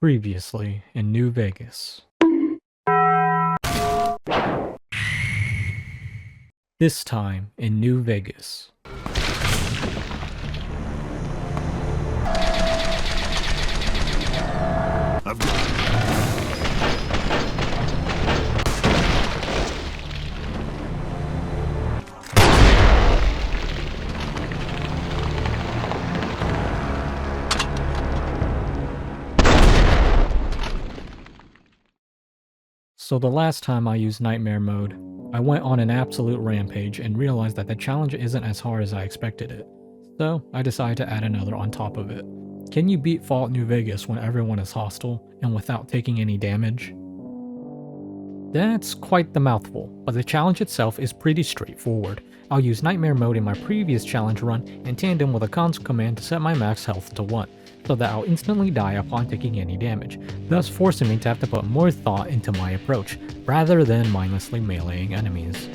Previously in New Vegas. This time in New Vegas. So the last time I used Nightmare Mode, I went on an absolute rampage and realized that the challenge isn't as hard as I expected it. So I decided to add another on top of it. Can you beat Fallout New Vegas when everyone is hostile and without taking any damage? That's quite the mouthful, but the challenge itself is pretty straightforward. I'll use Nightmare Mode in my previous challenge run in tandem with a console command to set my max health to 1, so that I'll instantly die upon taking any damage, thus forcing me to have to put more thought into my approach, rather than mindlessly meleeing enemies.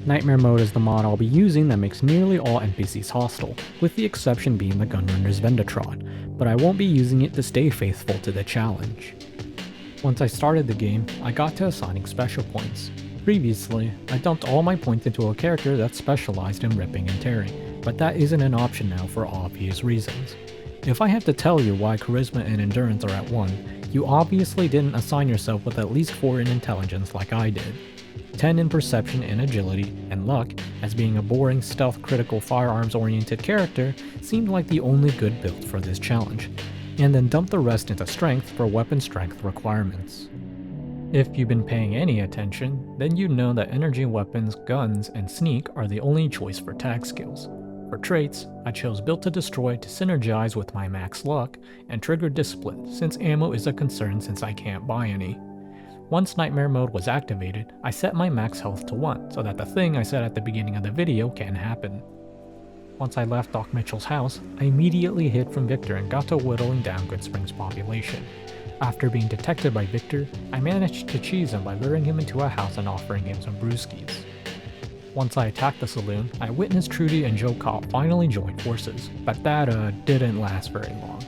Nightmare Mode is the mod I'll be using that makes nearly all NPCs hostile, with the exception being the Gunrunner's Vendatron, but I won't be using it to stay faithful to the challenge. Once I started the game, I got to assigning special points. Previously, I dumped all my points into a character that's specialized in ripping and tearing, but that isn't an option now for obvious reasons. If I have to tell you why charisma and endurance are at 1, you obviously didn't assign yourself with at least 4 in intelligence like I did. 10 in perception and agility, and luck, as being a boring stealth critical firearms oriented character, seemed like the only good build for this challenge, and then dump the rest into strength for weapon strength requirements. If you've been paying any attention, then you know that energy weapons, guns, and sneak are the only choice for tag skills. For traits, I chose Built to Destroy to synergize with my max luck, and Trigger Discipline since ammo is a concern since I can't buy any. Once Nightmare Mode was activated, I set my max health to 1 so that the thing I said at the beginning of the video can happen. Once I left Doc Mitchell's house, I immediately hid from Victor and got to whittling down Goodsprings' population. After being detected by Victor, I managed to cheese him by luring him into a house and offering him some brewskis. Once I attacked the saloon, I witnessed Trudy and Joe Cobb finally join forces, but that didn't last very long.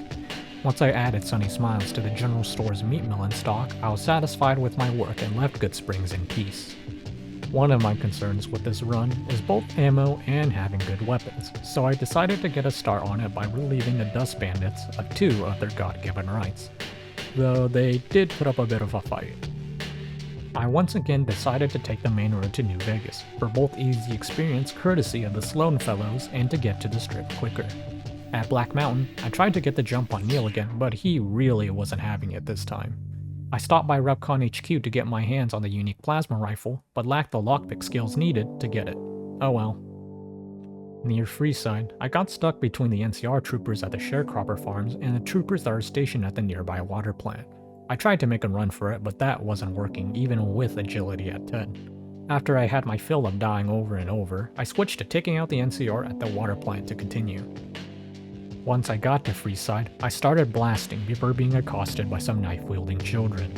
Once I added Sunny Smiles to the general store's meat mill in stock, I was satisfied with my work and left Goodsprings in peace. One of my concerns with this run is both ammo and having good weapons, so I decided to get a start on it by relieving the Dust Bandits of 2 of their God-given rights, though they did put up a bit of a fight. I once again decided to take the main road to New Vegas, for both easy experience courtesy of the Sloan fellows and to get to the strip quicker. At Black Mountain, I tried to get the jump on Neil again, but he really wasn't having it this time. I stopped by Repcon HQ to get my hands on the unique plasma rifle, but lacked the lockpick skills needed to get it. Oh well. Near Freeside, I got stuck between the NCR troopers at the sharecropper farms and the troopers that are stationed at the nearby water plant. I tried to make a run for it, but that wasn't working even with agility at 10. After I had my fill of dying over and over, I switched to taking out the NCR at the water plant to continue. Once I got to Freeside, I started blasting before being accosted by some knife-wielding children.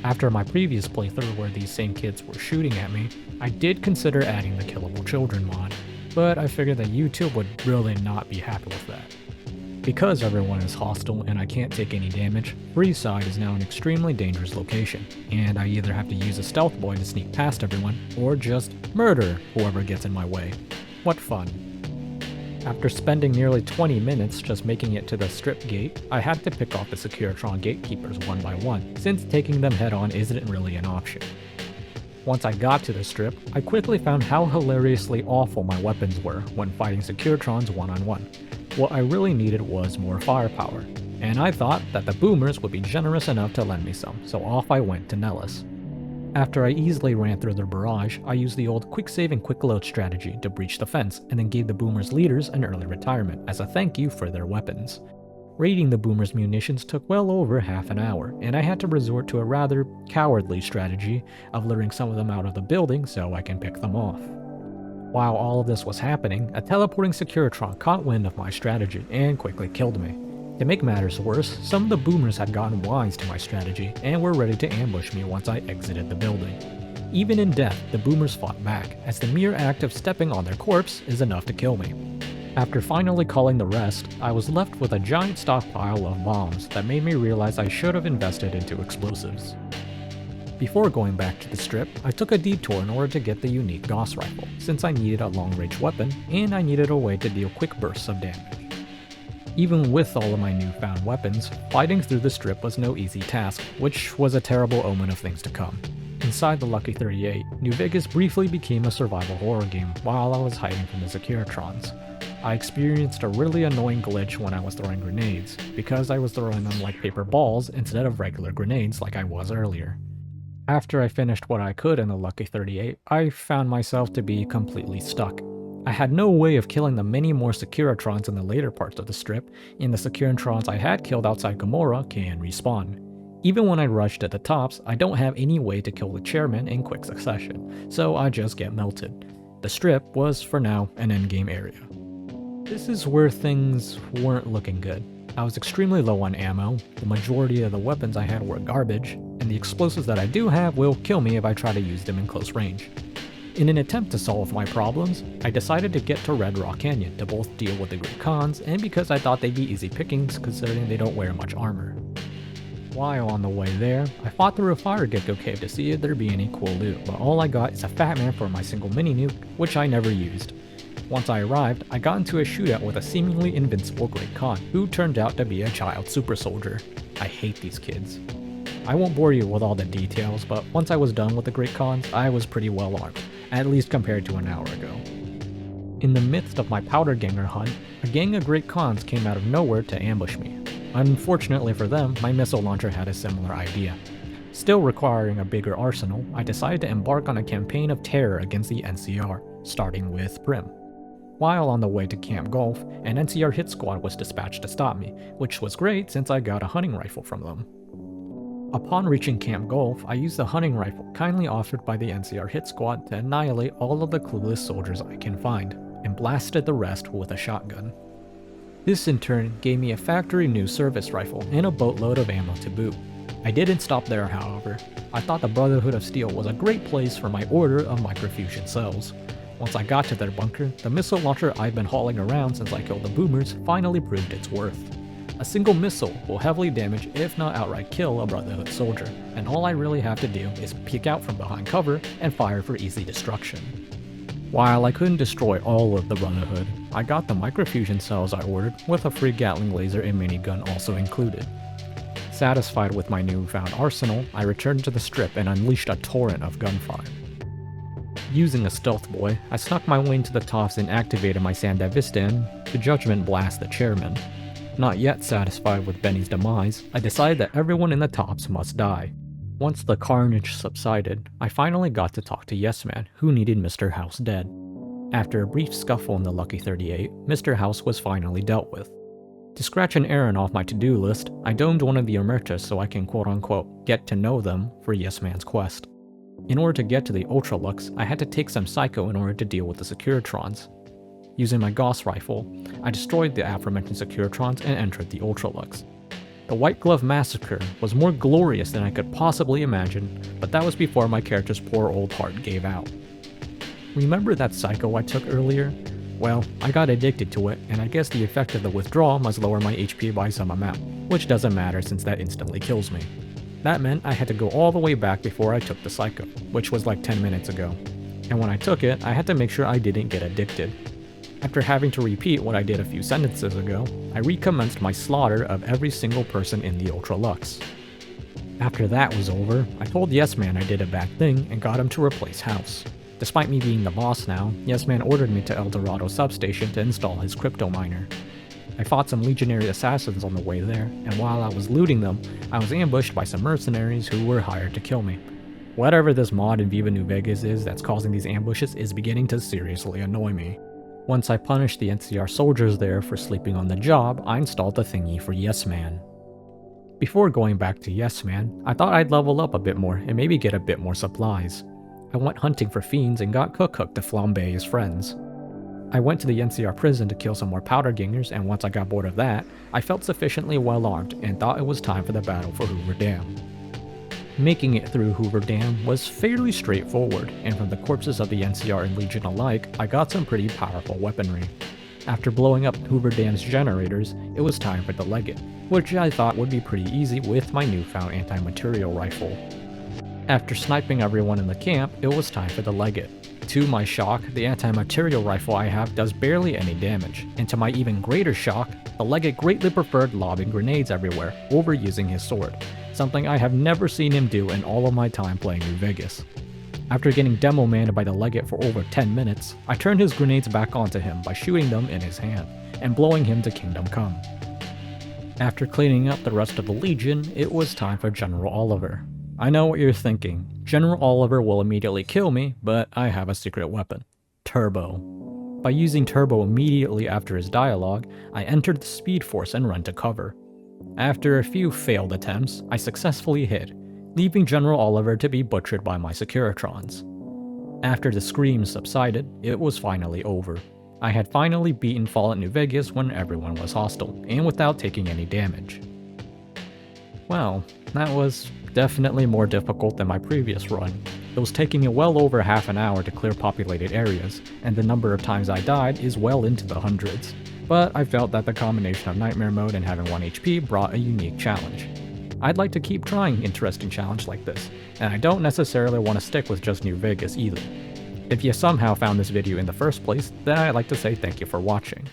After my previous playthrough where these same kids were shooting at me, I did consider adding the Killable Children mod, but I figured that YouTube would really not be happy with that. Because everyone is hostile and I can't take any damage, Freeside is now an extremely dangerous location, and I either have to use a stealth boy to sneak past everyone, or just murder whoever gets in my way. What fun. After spending nearly 20 minutes just making it to the strip gate, I had to pick off the Securitron gatekeepers one by one, since taking them head on isn't really an option. Once I got to the strip, I quickly found how hilariously awful my weapons were when fighting Securitrons one-on-one. What I really needed was more firepower, and I thought that the boomers would be generous enough to lend me some, so off I went to Nellis. After I easily ran through their barrage, I used the old quick save and quick load strategy to breach the fence and then gave the boomers' leaders an early retirement as a thank you for their weapons. Raiding the boomers' munitions took well over half an hour, and I had to resort to a rather cowardly strategy of luring some of them out of the building so I can pick them off. While all of this was happening, a teleporting Securitron caught wind of my strategy and quickly killed me. To make matters worse, some of the boomers had gotten wise to my strategy and were ready to ambush me once I exited the building. Even in death, the boomers fought back, as the mere act of stepping on their corpse is enough to kill me. After finally calling the rest, I was left with a giant stockpile of bombs that made me realize I should have invested into explosives. Before going back to the strip, I took a detour in order to get the unique Gauss rifle, since I needed a long-range weapon and I needed a way to deal quick bursts of damage. Even with all of my newfound weapons, fighting through the strip was no easy task, which was a terrible omen of things to come. Inside the Lucky 38, New Vegas briefly became a survival horror game while I was hiding from the Securitrons. I experienced a really annoying glitch when I was throwing grenades, because I was throwing them like paper balls instead of regular grenades like I was earlier. After I finished what I could in the Lucky 38, I found myself to be completely stuck. I had no way of killing the many more Securitrons in the later parts of the strip, and the Securitrons I had killed outside Gomorrah can respawn. Even when I rush to the tops, I don't have any way to kill the chairman in quick succession, so I just get melted. The strip was, for now, an endgame area. This is where things weren't looking good. I was extremely low on ammo, the majority of the weapons I had were garbage, and the explosives that I do have will kill me if I try to use them in close range. In an attempt to solve my problems, I decided to get to Red Rock Canyon to both deal with the Great Khans and because I thought they'd be easy pickings considering they don't wear much armor. While on the way there, I fought through a fire gecko cave to see if there'd be any cool loot, but all I got is a fat man for my single mini nuke, which I never used. Once I arrived, I got into a shootout with a seemingly invincible Great Khan, who turned out to be a child super soldier. I hate these kids. I won't bore you with all the details, but once I was done with the Great Khans, I was pretty well armed, at least compared to an hour ago. In the midst of my powder ganger hunt, a gang of Great Khans came out of nowhere to ambush me. Unfortunately for them, my missile launcher had a similar idea. Still requiring a bigger arsenal, I decided to embark on a campaign of terror against the NCR, starting with Prim. While on the way to Camp Gulf, an NCR hit squad was dispatched to stop me, which was great since I got a hunting rifle from them. Upon reaching Camp Gulf, I used the hunting rifle kindly offered by the NCR hit squad to annihilate all of the clueless soldiers I can find, and blasted the rest with a shotgun. This in turn gave me a factory new service rifle and a boatload of ammo to boot. I didn't stop there, however. I thought the Brotherhood of Steel was a great place for my order of microfusion cells. Once I got to their bunker, the missile launcher I've been hauling around since I killed the boomers finally proved its worth. A single missile will heavily damage, if not outright kill, a Brotherhood soldier, and all I really have to do is peek out from behind cover and fire for easy destruction. While I couldn't destroy all of the Brotherhood, I got the microfusion cells I ordered with a free Gatling laser and minigun also included. Satisfied with my newfound arsenal, I returned to the strip and unleashed a torrent of gunfire. Using a stealth boy, I snuck my way into the tops and activated my Sandevistan to judgment blast the chairman. Not yet satisfied with Benny's demise, I decided that everyone in the tops must die. Once the carnage subsided, I finally got to talk to Yes Man, who needed Mr. House dead. After a brief scuffle in the Lucky 38, Mr. House was finally dealt with. To scratch an errand off my to-do list, I domed one of the Omertas so I can quote-unquote get to know them for Yes Man's quest. In order to get to the Ultra-Luxe, I had to take some Psycho in order to deal with the Securitrons. Using my Gauss rifle, I destroyed the aforementioned Securitrons and entered the Ultra-Luxe. The White Glove Massacre was more glorious than I could possibly imagine, but that was before my character's poor old heart gave out. Remember that Psycho I took earlier? Well, I got addicted to it, and I guess the effect of the withdrawal must lower my HP by some amount, which doesn't matter since that instantly kills me. That meant I had to go all the way back before I took the Psycho, which was like 10 minutes ago. And when I took it, I had to make sure I didn't get addicted. After having to repeat what I did a few sentences ago, I recommenced my slaughter of every single person in the Ultra-Luxe. After that was over, I told Yes Man I did a bad thing and got him to replace House. Despite me being the boss now, Yes Man ordered me to El Dorado substation to install his crypto miner. I fought some legionary assassins on the way there, and while I was looting them, I was ambushed by some mercenaries who were hired to kill me. Whatever this mod in Viva New Vegas is that's causing these ambushes is beginning to seriously annoy me. Once I punished the NCR soldiers there for sleeping on the job, I installed the thingy for Yes Man. Before going back to Yes Man, I thought I'd level up a bit more and maybe get a bit more supplies. I went hunting for fiends and got Cook Hook to flambe his friends. I went to the NCR prison to kill some more powder gangers, and once I got bored of that, I felt sufficiently well armed and thought it was time for the battle for Hoover Dam. Making it through Hoover Dam was fairly straightforward, and from the corpses of the NCR and Legion alike, I got some pretty powerful weaponry. After blowing up Hoover Dam's generators, it was time for the Legate, which I thought would be pretty easy with my newfound anti-material rifle. After sniping everyone in the camp, it was time for the Legate. To my shock, the anti-material rifle I have does barely any damage, and to my even greater shock, the Legate greatly preferred lobbing grenades everywhere over using his sword, something I have never seen him do in all of my time playing New Vegas. After getting demo-manned by the Legate for over 10 minutes, I turned his grenades back onto him by shooting them in his hand, and blowing him to Kingdom Come. After cleaning up the rest of the Legion, it was time for General Oliver. I know what you're thinking. General Oliver will immediately kill me, but I have a secret weapon. Turbo. By using Turbo immediately after his dialogue, I entered the Speed Force and ran to cover. After a few failed attempts, I successfully hid, leaving General Oliver to be butchered by my Securitrons. After the screams subsided, it was finally over. I had finally beaten Fallout New Vegas when everyone was hostile, and without taking any damage. Well, that was definitely more difficult than my previous run. It was taking me well over half an hour to clear populated areas, and the number of times I died is well into the hundreds. But I felt that the combination of Nightmare Mode and having 1 HP brought a unique challenge. I'd like to keep trying interesting challenges like this, and I don't necessarily want to stick with just New Vegas either. If you somehow found this video in the first place, then I'd like to say thank you for watching.